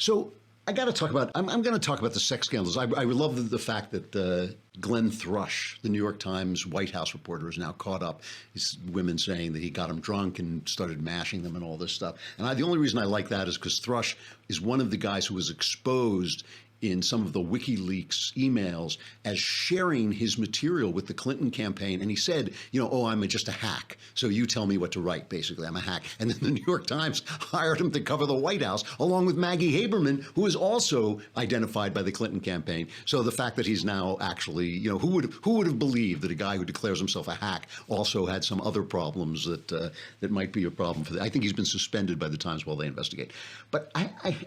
So I got to talk about. I'm going to talk about the sex scandals. I love the fact that Glenn Thrush, the New York Times White House reporter, is now caught up. These women saying that he got them drunk and started mashing them and all this stuff. And the only reason I like that is because Thrush is one of the guys who was exposed in some of the WikiLeaks emails as sharing his material with the Clinton campaign. And he said, oh, I'm just a hack. So you tell me what to write, basically. I'm a hack. And then the New York Times hired him to cover the White House, along with Maggie Haberman, who is also identified by the Clinton campaign. So the fact that he's now actually, who would have believed that a guy who declares himself a hack also had some other problems that might be a problem for them. I think he's been suspended by the Times while they investigate. But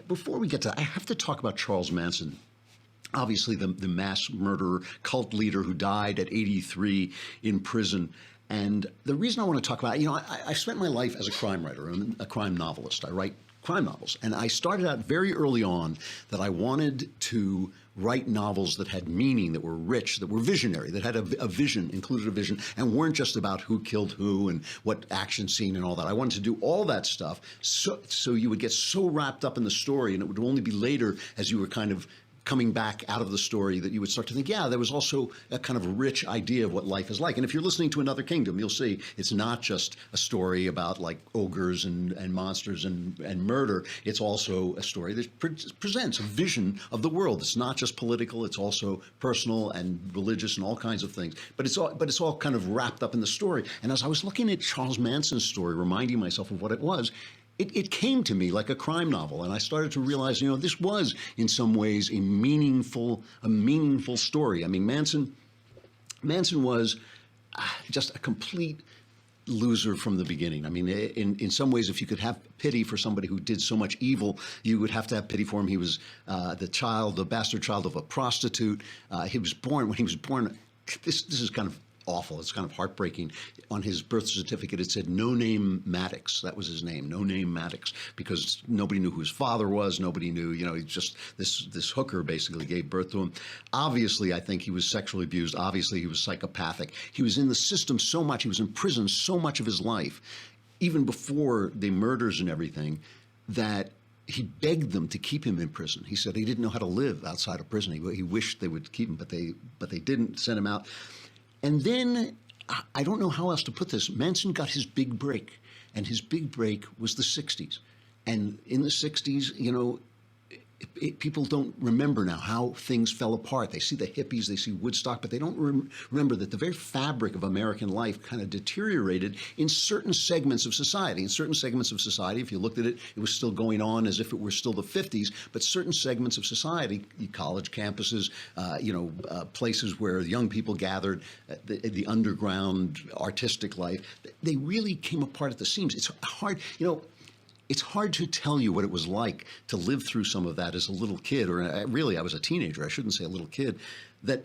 before we get to that, I have to talk about Charles Manson. Obviously, the mass murderer, cult leader who died at 83 in prison. And the reason I want to talk about it, I spent my life as a crime writer. I'm a crime novelist. I write crime novels. And I started out very early on that I wanted to write novels that had meaning, that were rich, that were visionary, that had a vision, included a vision, and weren't just about who killed who and what action scene and all that. I wanted to do all that stuff so you would get so wrapped up in the story, and it would only be later as you were kind of coming back out of the story that you would start to think, yeah, there was also a kind of rich idea of what life is like. And if you're listening to Another Kingdom, you'll see it's not just a story about like ogres and monsters and murder. It's also a story that presents a vision of the world. It's not just political. It's also personal and religious and all kinds of things. But it's all kind of wrapped up in the story. And as I was looking at Charles Manson's story, reminding myself of what it was, it came to me like a crime novel, and I started to realize, this was in some ways a meaningful story. I mean, Manson was just a complete loser from the beginning. I mean, in some ways, if you could have pity for somebody who did so much evil, you would have to have pity for him. He was the bastard child of a prostitute. When he was born, this is kind of awful. It's kind of heartbreaking. On his birth certificate, it said No Name Maddox. That was his name, No Name Maddox, because nobody knew who his father was. Nobody knew, he's just this hooker basically gave birth to him. Obviously, I think he was sexually abused. Obviously, he was psychopathic. He was in the system so much. He was in prison so much of his life, even before the murders and everything, that he begged them to keep him in prison. He said he didn't know how to live outside of prison. He wished they would keep him, but they didn't send him out. And then, I don't know how else to put this, Manson got his big break, and his big break was the 60s. And in the 60s, people don't remember now how things fell apart. They see the hippies, they see Woodstock, but they don't remember that the very fabric of American life kind of deteriorated in certain segments of society. In certain segments of society, if you looked at it, it was still going on as if it were still the 50s, but certain segments of society, college campuses, places where young people gathered, the underground artistic life, they really came apart at the seams. It's hard, it's hard to tell you what it was like to live through some of that as a little kid, or really I was a teenager, I shouldn't say a little kid, that,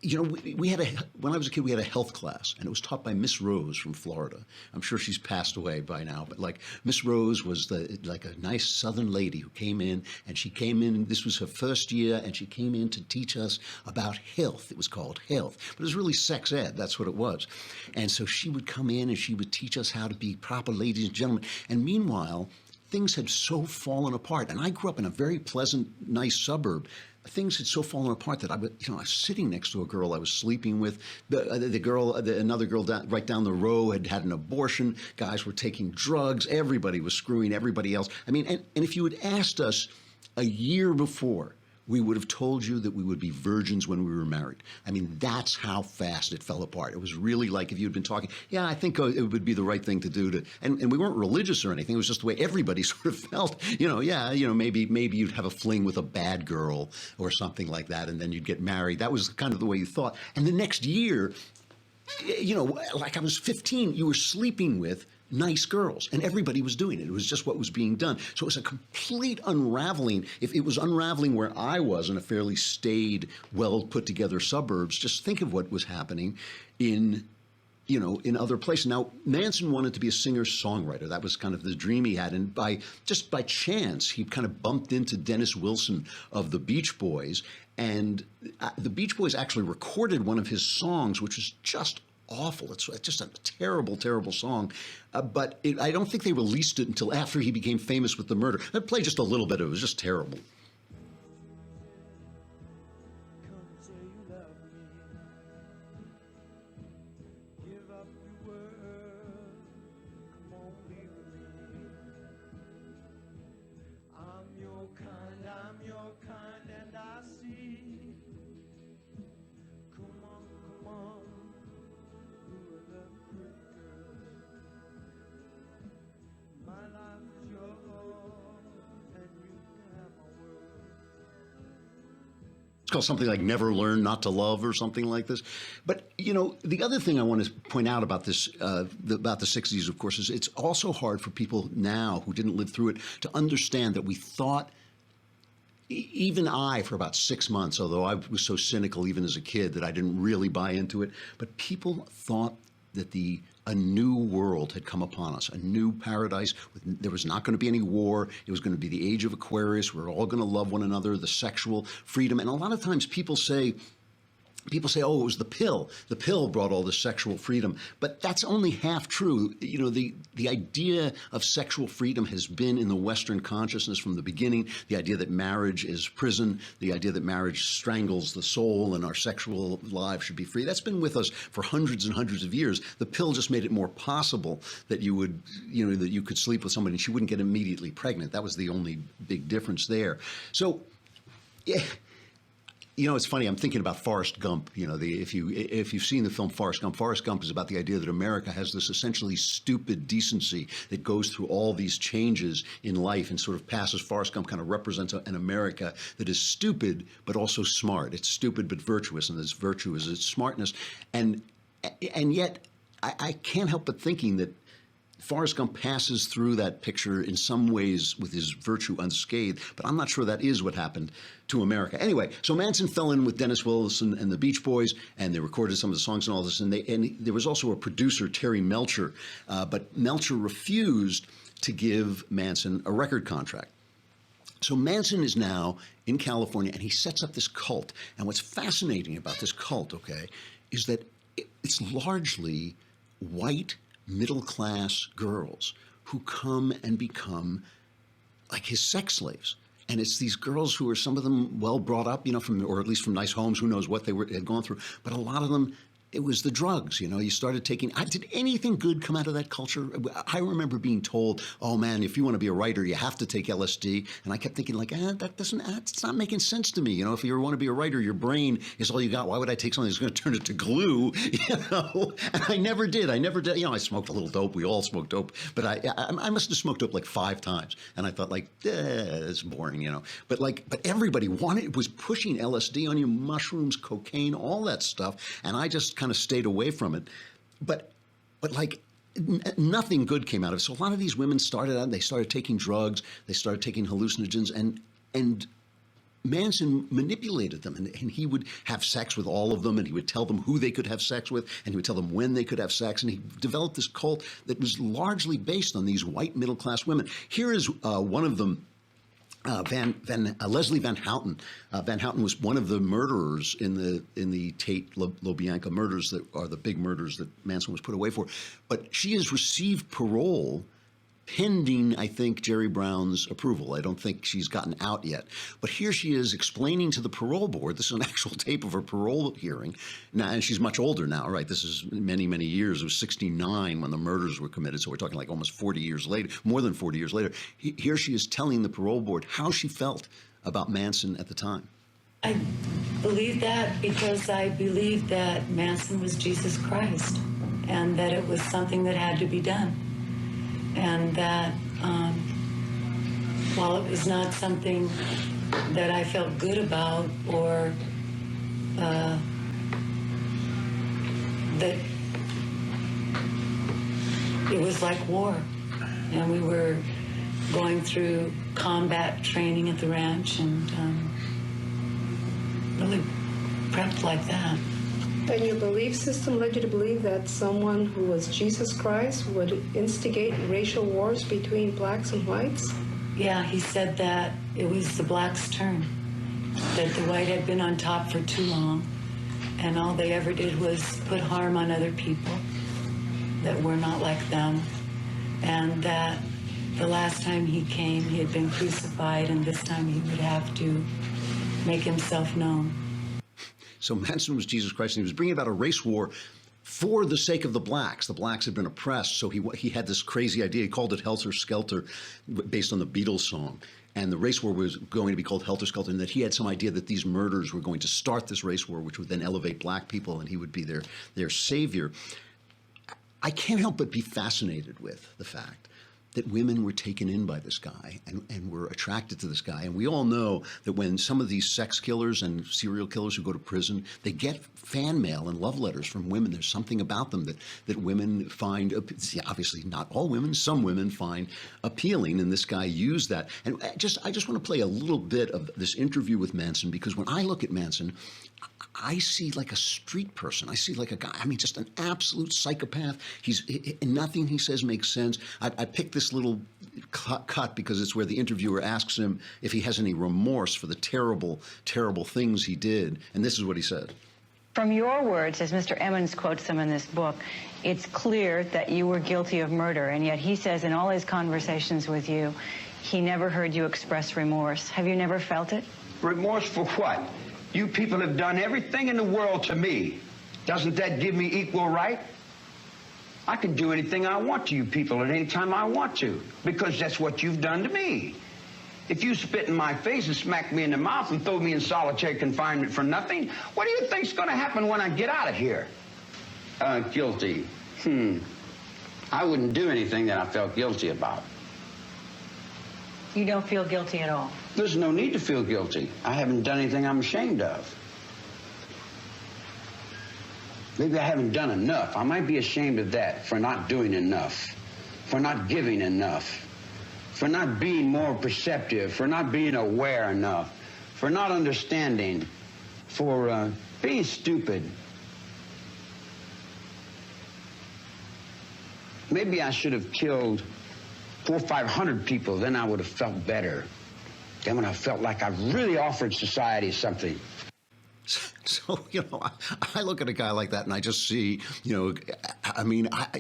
when I was a kid, we had a health class, and it was taught by Miss Rose from Florida. I'm sure she's passed away by now, but Miss Rose was like a nice Southern lady who came in, and she came in, this was her first year, and she came in to teach us about health. It was called health, but it was really sex ed. That's what it was. And so she would come in and she would teach us how to be proper ladies and gentlemen. And meanwhile, things had so fallen apart. And I grew up in a very pleasant, nice suburb. Things had so fallen apart that I was sitting next to a girl I was sleeping with. Another girl right down the row had an abortion. Guys were taking drugs. Everybody was screwing everybody else. I mean, and if you had asked us a year before, we would have told you that we would be virgins when we were married. I mean, that's how fast it fell apart. It was really like if you'd been talking, yeah, I think it would be the right thing to do and we weren't religious or anything. It was just the way everybody sort of felt, maybe you'd have a fling with a bad girl or something like that, and then you'd get married. That was kind of the way you thought. And the next year, like I was 15, you were sleeping with nice girls, and everybody was doing it. It was just what was being done. So it was a complete unraveling. If it was unraveling where I was in a fairly staid, well put together suburbs, just think of what was happening in other places. Now, Manson wanted to be a singer-songwriter. That was kind of the dream he had. And by chance, he kind of bumped into Dennis Wilson of the Beach Boys. And the Beach Boys actually recorded one of his songs, which was just awful. It's just a terrible, terrible song. But I don't think they released it until after he became famous with the murder. I played just a little bit of it. It was just terrible. It's called something like Never Learn Not to Love or something like this. But, you know, the other thing I want to point out about this, about the 60s, of course, is it's also hard for people now who didn't live through it to understand that we thought, even I, for about 6 months, although I was so cynical even as a kid that I didn't really buy into it, but people thought that a new world had come upon us, a new paradise. There was not going to be any war. It was going to be the age of Aquarius. We're all going to love one another, the sexual freedom. And a lot of times people say, oh, it was the pill. The pill brought all this sexual freedom. But that's only half true. You know, the idea of sexual freedom has been in the Western consciousness from the beginning. The idea that marriage is prison, the idea that marriage strangles the soul and our sexual lives should be free. That's been with us for hundreds and hundreds of years. The pill just made it more possible that you would, you know, that you could sleep with somebody and she wouldn't get immediately pregnant. That was the only big difference there. So, yeah. You know, it's funny. I'm thinking about Forrest Gump. You know, if you've seen the film Forrest Gump is about the idea that America has this essentially stupid decency that goes through all these changes in life and sort of passes. Forrest Gump kind of represents an America that is stupid but also smart. It's stupid but virtuous, and its virtue is its smartness. And yet, I can't help but thinking that Forrest Gump passes through that picture in some ways with his virtue unscathed, but I'm not sure that is what happened to America. Anyway, so Manson fell in with Dennis Wilson and the Beach Boys, and they recorded some of the songs and all this, and there was also a producer, Terry Melcher, but Melcher refused to give Manson a record contract. So Manson is now in California, and he sets up this cult. And what's fascinating about this cult, okay, is that it's largely white middle-class girls who come and become like his sex slaves. And it's these girls who are, some of them well brought up, you know, or at least from nice homes, who knows what they had gone through. But a lot of them, it was the drugs, you know. You started taking, did anything good come out of that culture? I remember being told, oh man, if you want to be a writer, you have to take LSD. And I kept thinking like, it's not making sense to me. You know, if you want to be a writer, your brain is all you got. Why would I take something that's going to turn it to glue? You know, and I never did. You know, I smoked a little dope. We all smoked dope, but I must have smoked dope like 5 times. And I thought like, it's boring, you know. But everybody was pushing LSD on you, mushrooms, cocaine, all that stuff. And I just kind of stayed away from it, but like nothing good came out of it. So a lot of these women started out, they started taking drugs, they started taking hallucinogens, and Manson manipulated them, and he would have sex with all of them, and he would tell them who they could have sex with, and he would tell them when they could have sex, and he developed this cult that was largely based on these white middle-class women. Here is one of them. Leslie Van Houten. Van Houten was one of the murderers in the Tate LaBianca murders that are the big murders that Manson was put away for. But she has received parole pending, I think, Jerry Brown's approval. I don't think she's gotten out yet. But here she is explaining to the parole board. This is an actual tape of her parole hearing. Now, and she's much older now, right? This is many, many years. It was 69 when the murders were committed. So we're talking like almost 40 years later, more than 40 years later. Here she is telling the parole board how she felt about Manson at the time. I believe that because I believed that Manson was Jesus Christ and that it was something that had to be done. And that while it was not something that I felt good about or that it was like war. And we were going through combat training at the ranch and really prepped like that. And your belief system led you to believe that someone who was Jesus Christ would instigate racial wars between blacks and whites? Yeah, he said that it was the blacks' turn, that the white had been on top for too long, and all they ever did was put harm on other people that were not like them, and that the last time he came, he had been crucified, and this time he would have to make himself known. So Manson was Jesus Christ, and he was bringing about a race war for the sake of the blacks. The blacks had been oppressed, so he had this crazy idea. He called it Helter Skelter, based on the Beatles song. And the race war was going to be called Helter Skelter, and that he had some idea that these murders were going to start this race war, which would then elevate black people, and he would be their savior. I can't help but be fascinated with the fact that women were taken in by this guy and were attracted to this guy. And we all know that when some of these sex killers and serial killers who go to prison, they get fan mail and love letters from women. There's something about them that women find, obviously not all women, some women find appealing, and this guy used that. And I just want to play a little bit of this interview with Manson, because when I look at Manson, I see like a street person. I see like a guy, I mean, just an absolute psychopath. Nothing he says makes sense. I picked this little cut because it's where the interviewer asks him if he has any remorse for the terrible, terrible things he did. And this is what he said. From your words, as Mr. Emmons quotes them in this book, it's clear that you were guilty of murder, and yet he says in all his conversations with you, he never heard you express remorse. Have you never felt it? Remorse for what? You people have done everything in the world to me. Doesn't that give me equal right? I can do anything I want to you people at any time I want to, because that's what you've done to me. If you spit in my face and smack me in the mouth and throw me in solitary confinement for nothing, what do you think's going to happen when I get out of here? Guilty. I wouldn't do anything that I felt guilty about. You don't feel guilty at all? There's no need to feel guilty. I haven't done anything I'm ashamed of. Maybe I haven't done enough. I might be ashamed of that, for not doing enough, for not giving enough, for not being more perceptive, for not being aware enough, for not understanding, for being stupid. Maybe I should have killed 400 or 500 people, then I would have felt better. Then when I felt like I really offered society something. So, I look at a guy like that and I just see,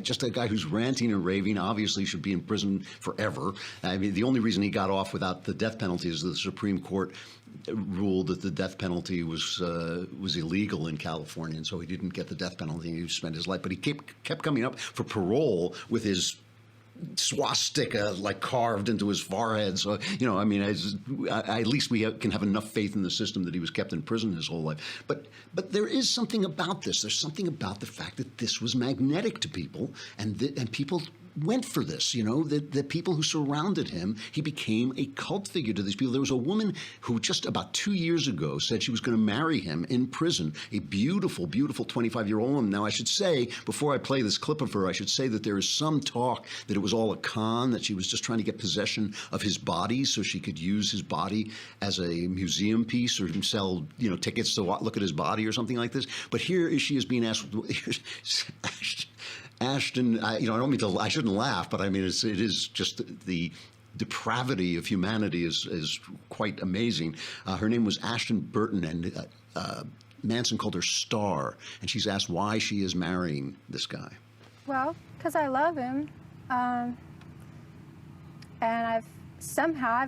just a guy who's ranting and raving, obviously should be in prison forever. I mean, the only reason he got off without the death penalty is the Supreme Court ruled that the death penalty was illegal in California, and so he didn't get the death penalty and he spent his life. But he kept coming up for parole with his swastika like carved into his forehead. So, at least we can have enough faith in the system that he was kept in prison his whole life. But there is something about this. There's something about the fact that this was magnetic to people, and people went for this, the people who surrounded him. He became a cult figure to these people. There was a woman who just about 2 years ago said she was going to marry him in prison, a beautiful, beautiful 25-year-old woman. Now, I should say, before I play this clip of her, I should say that there is some talk that it was all a con, that she was just trying to get possession of his body so she could use his body as a museum piece or sell, tickets to look at his body or something like this. But here she is being asked, Ashton, I don't mean to, I shouldn't laugh, but I mean, it is just the depravity of humanity is quite amazing. Her name was Ashton Burton, and Manson called her Star, and she's asked why she is marrying this guy. Well, because I love him, and I've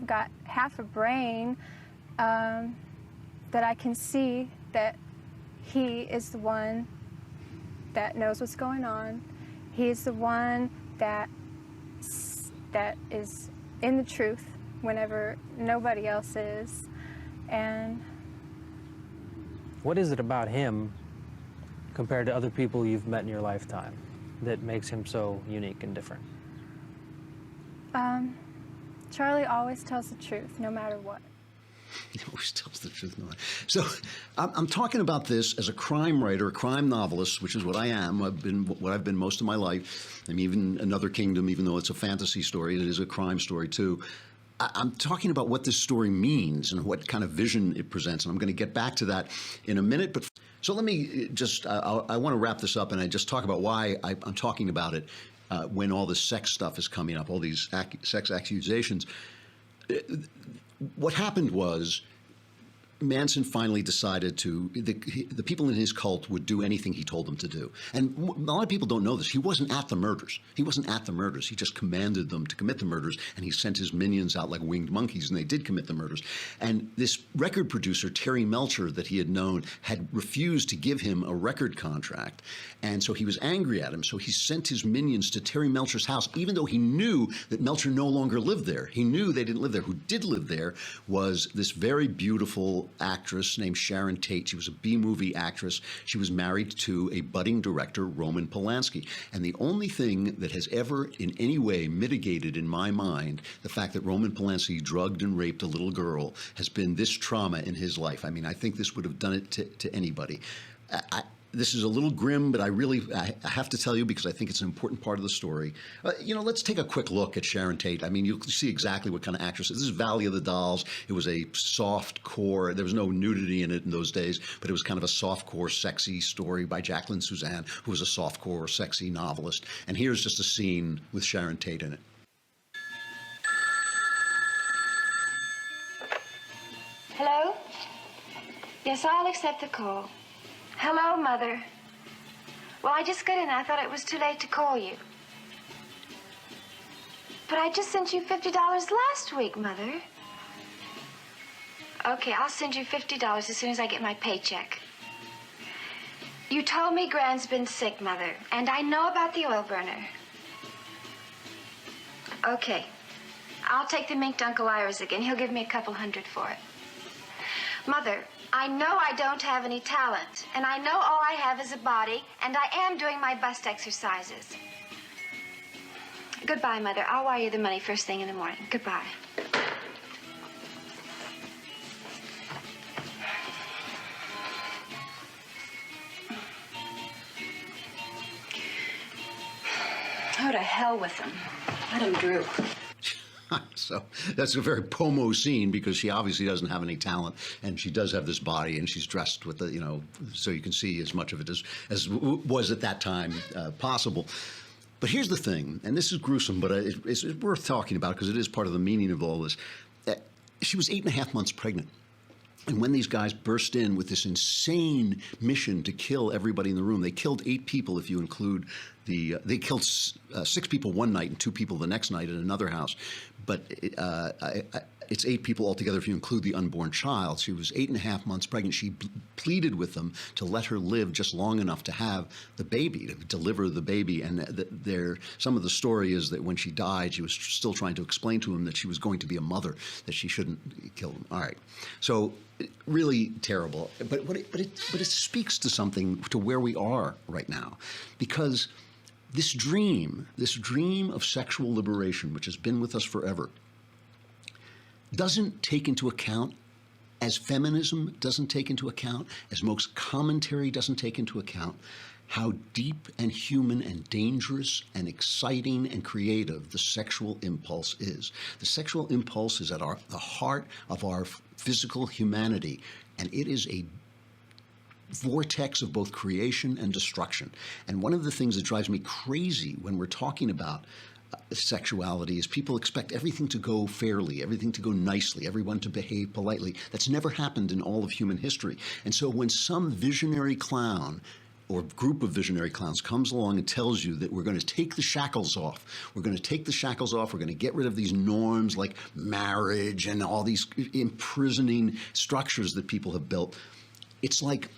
got half a brain that I can see that he is the one that knows what's going on. He's the one that is in the truth whenever nobody else is. And what is it about him compared to other people you've met in your lifetime that makes him so unique and different? Charlie always tells the truth, no matter what. He always tells the truth. So I'm talking about this as a crime writer, a crime novelist, which is what I am. I've been most of my life. I mean, even Another Kingdom, even though it's a fantasy story, it is a crime story too. I'm talking about what this story means and what kind of vision it presents, and I'm going to get back to that in a minute. But so let me just, I want to wrap this up, and I just talk about why I'm talking about it when all this sex stuff is coming up, all these sex accusations. What happened was Manson finally decided the people in his cult would do anything he told them to do. And a lot of people don't know this. He wasn't at the murders. He just commanded them to commit the murders, and he sent his minions out like winged monkeys, and they did commit the murders. And this record producer, Terry Melcher, that he had known, had refused to give him a record contract. And so he was angry at him. So he sent his minions to Terry Melcher's house, even though he knew that Melcher no longer lived there. He knew they didn't live there. Who did live there was this very beautiful actress named Sharon Tate. She was a B-movie actress. She was married to a budding director, Roman Polanski. And the only thing that has ever in any way mitigated in my mind the fact that Roman Polanski drugged and raped a little girl has been this trauma in his life. I mean, I think this would have done it to anybody. This is a little grim, but I have to tell you because I think it's an important part of the story. Let's take a quick look at Sharon Tate. I mean, you'll see exactly what kind of actress. This is Valley of the Dolls. It was a soft core. There was no nudity in it in those days, but it was kind of a soft core, sexy story by Jacqueline Suzanne, who was a soft core, sexy novelist. And here's just a scene with Sharon Tate in it. Hello? Yes, I'll accept the call. Hello, Mother. Well, I just got in. I thought it was too late to call you. But I just sent you $50 last week, Mother. Okay, I'll send you $50 as soon as I get my paycheck. You told me Gran's been sick, Mother, and I know about the oil burner. Okay. I'll take the mink to Uncle Ira's again. He'll give me a couple $100 for it. Mother, I know I don't have any talent, and I know all I have is a body, and I am doing my bust exercises. Goodbye, Mother. I'll wire you the money first thing in the morning. Goodbye. Oh, to hell with him. Let him droop. So that's a very Pomo scene because she obviously doesn't have any talent, and she does have this body, and she's dressed with so you can see as much of it as was at that time possible. But here's the thing, and this is gruesome, but it's worth talking about because it is part of the meaning of all this. She was 8.5 months pregnant. And when these guys burst in with this insane mission to kill everybody in the room, they killed 8 people if you include they killed 6 people one night and 2 people the next night in another house. But it's 8 people altogether if you include the unborn child. She was 8.5 months pregnant. She pleaded with them to let her live just long enough to have the baby, to deliver the baby. And some of the story is that when she died, she was still trying to explain to him that she was going to be a mother, that she shouldn't kill him. All right. So really terrible. But it speaks to something, to where we are right now. Because this dream of sexual liberation, which has been with us forever, doesn't take into account, as feminism doesn't take into account, as most commentary doesn't take into account, how deep and human and dangerous and exciting and creative the sexual impulse is. The sexual impulse is at the heart of our physical humanity, and it is a vortex of both creation and destruction. And one of the things that drives me crazy when we're talking about sexuality is people expect everything to go fairly, everything to go nicely, everyone to behave politely. That's never happened in all of human history. And so when some visionary clown or group of visionary clowns comes along and tells you that we're going to take the shackles off, we're going to take the shackles off, we're going to get rid of these norms like marriage and all these imprisoning structures that people have built, it's like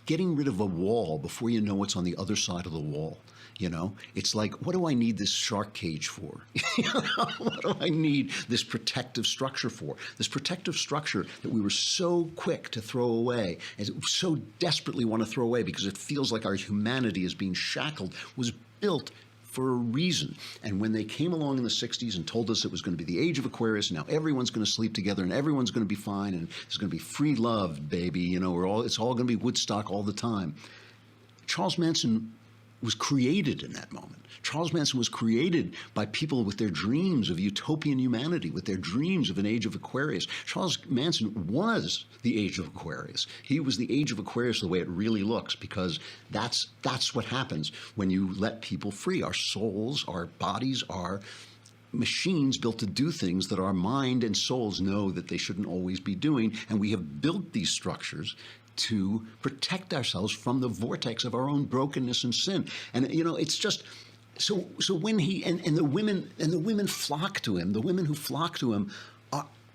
getting rid of a wall before you know what's on the other side of the wall. It's like, what do I need this shark cage for? What do I need this protective structure for? This protective structure that we were so quick to throw away, and so desperately want to throw away because it feels like our humanity is being shackled, was built for a reason. And when they came along in the 60s and told us it was going to be the age of Aquarius, now everyone's going to sleep together and everyone's going to be fine and there's going to be free love, baby, it's all going to be Woodstock all the time. Charles Manson was created in that moment. Charles Manson was created by people with their dreams of utopian humanity, with their dreams of an age of Aquarius. Charles Manson was the age of Aquarius. He was the age of Aquarius the way it really looks, because that's what happens when you let people free. Our souls, our bodies are machines built to do things that our mind and souls know that they shouldn't always be doing. And we have built these structures to protect ourselves from the vortex of our own brokenness and sin. And, you know, it's just, so when he, and the women flock to him, the women who flock to him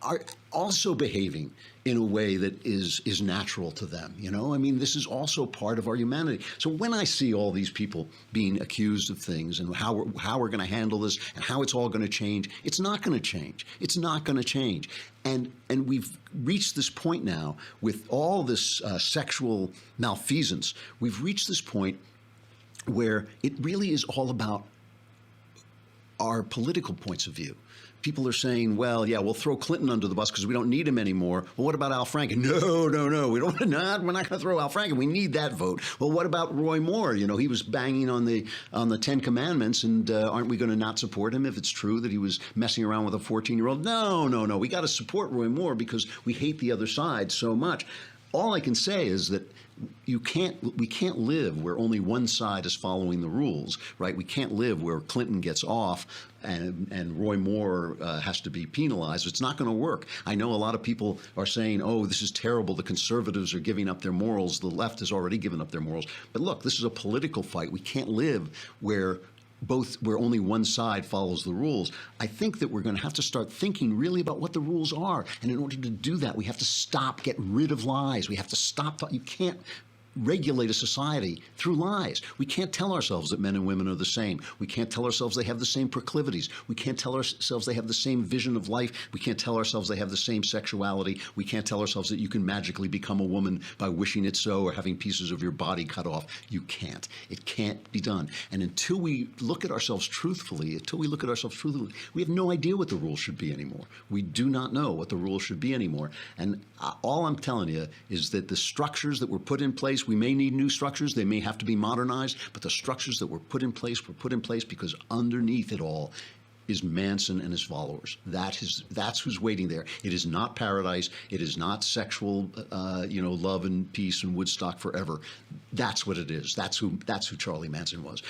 are also behaving in a way that is natural to them. You know, I mean, this is also part of our humanity. So when I see all these people being accused of things and how we're going to handle this and how it's all going to change, it's not going to change. It's not going to change. And we've reached this point now with all this sexual malfeasance. We've reached this point where it really is all about our political points of view. People are saying, well, yeah, we'll throw Clinton under the bus because we don't need him anymore. Well, what about Al Franken? No, we don't. We're not going to throw Al Franken. We need that vote. Well, what about Roy Moore? You know, he was banging on the Ten Commandments, and aren't we going to not support him if it's true that he was messing around with a 14-year-old? No. We got to support Roy Moore because we hate the other side so much. All I can say is that we can't live where only one side is following the rules, right? We can't live where Clinton gets off and Roy Moore has to be penalized. It's not going to work. I know a lot of people are saying, oh, this is terrible. The conservatives are giving up their morals. The left has already given up their morals. But look, this is a political fight. We can't live where only one side follows the rules. I think that we're going to have to start thinking really about what the rules are. And in order to do that, we have to get rid of lies. We have to stop. You can't regulate a society through lies. We can't tell ourselves that men and women are the same. We can't tell ourselves they have the same proclivities. We can't tell ourselves they have the same vision of life. We can't tell ourselves they have the same sexuality. We can't tell ourselves that you can magically become a woman by wishing it so or having pieces of your body cut off. You can't. It can't be done. And until we look at ourselves truthfully, we have no idea what the rules should be anymore. We do not know what the rules should be anymore. And all I'm telling you is that the structures that were put in place, we may need new structures. They may have to be modernized, but the structures that were put in place because underneath it all is Manson and his followers. That's who's waiting there. It is not paradise. It is not sexual, love and peace and Woodstock forever. That's what it is. That's who Charlie Manson was.